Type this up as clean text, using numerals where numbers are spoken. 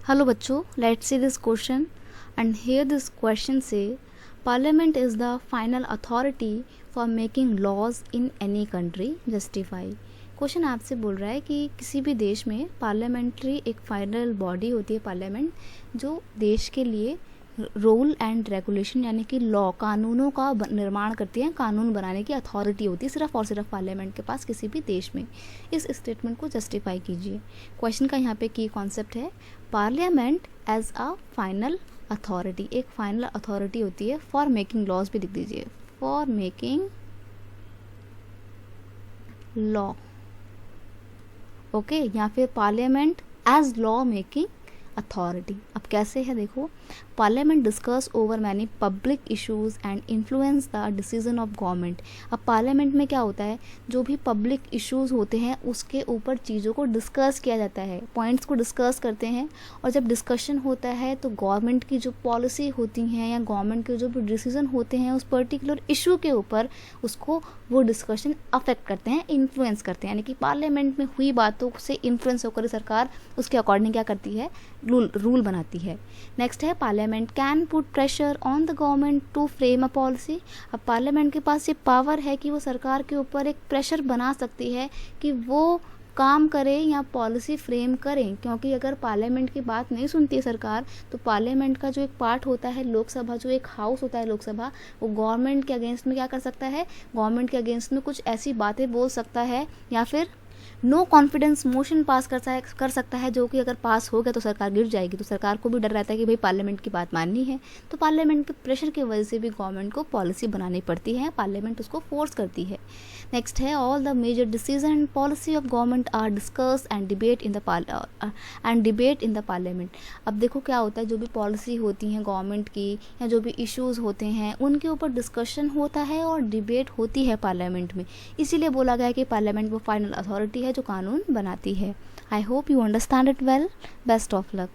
Hello बच्चों, let's see this question and here this question say Parliament is the final authority for making laws in any country. Justify. Question आपसे बोल रहा है कि किसी भी देश में पार्लियामेंट्री एक फाइनल बॉडी होती है पार्लियामेंट, जो देश के लिए रूल एंड रेगुलेशन यानी कि लॉ कानूनों का निर्माण करती है, कानून बनाने की अथॉरिटी होती है सिर्फ और सिर्फ पार्लियामेंट के पास किसी भी देश में। इस स्टेटमेंट को जस्टिफाई कीजिए। क्वेश्चन का यहाँ पे की कॉन्सेप्ट है parliament as a final authority, एक फाइनल अथॉरिटी होती है फॉर मेकिंग लॉज भी लिख दीजिए, फॉर मेकिंग लॉ, ओके, या फिर parliament as law making authority. अब कैसे है देखो, parliament discuss over many public issues and influence the decision of government. अब पार्लियामेंट में क्या होता है, जो भी पब्लिक इश्यूज होते हैं उसके ऊपर चीज़ों को डिस्कस किया जाता है, पॉइंट्स को डिस्कस करते हैं, और जब डिस्कशन होता है तो गवर्नमेंट की जो पॉलिसी होती हैं या गवर्नमेंट के जो भी डिसीजन होते हैं उस पर्टिकुलर इशू के ऊपर उसको वो डिस्कशन अफेक्ट करते हैं, इन्फ्लुएंस करते हैं, यानी कि पार्लियामेंट में हुई बातों से इन्फ्लुएंस होकर सरकार उसके अकॉर्डिंग क्या करती है, रूल बनाती है। नेक्स्ट है parliament can put pressure on the government to frame a policy. अब पार्लियामेंट के पास ये पावर है कि वो सरकार के ऊपर एक प्रेशर बना सकती है कि वो काम करे या पॉलिसी फ्रेम करें, क्योंकि अगर पार्लियामेंट की बात नहीं सुनती है सरकार तो पार्लियामेंट का जो एक पार्ट होता है लोकसभा, जो एक हाउस होता है लोकसभा, वो गवर्नमेंट के अगेंस्ट में क्या कर सकता है, गवर्नमेंट के अगेंस्ट में कुछ ऐसी बातें बोल सकता है या फिर नो कॉन्फिडेंस मोशन पास कर सकता है, जो कि अगर पास हो गया तो सरकार गिर जाएगी। तो सरकार को भी डर रहता है कि भाई पार्लियामेंट की बात माननी है, तो पार्लियामेंट के प्रेशर की वजह से भी गवर्नमेंट को पॉलिसी बनानी पड़ती है, पार्लियामेंट उसको फोर्स करती है। नेक्स्ट है all the major decision and policy of government are discuss and debate in the parliament. अब देखो क्या होता है, जो भी पॉलिसी होती हैं गवर्नमेंट की या जो भी इश्यूज़ होते हैं उनके ऊपर डिस्कशन होता है और डिबेट होती है पार्लियामेंट में, इसीलिए बोला गया है कि पार्लियामेंट वो फाइनल अथॉरिटी है जो कानून बनाती है। I hope you understand it well. Best of luck.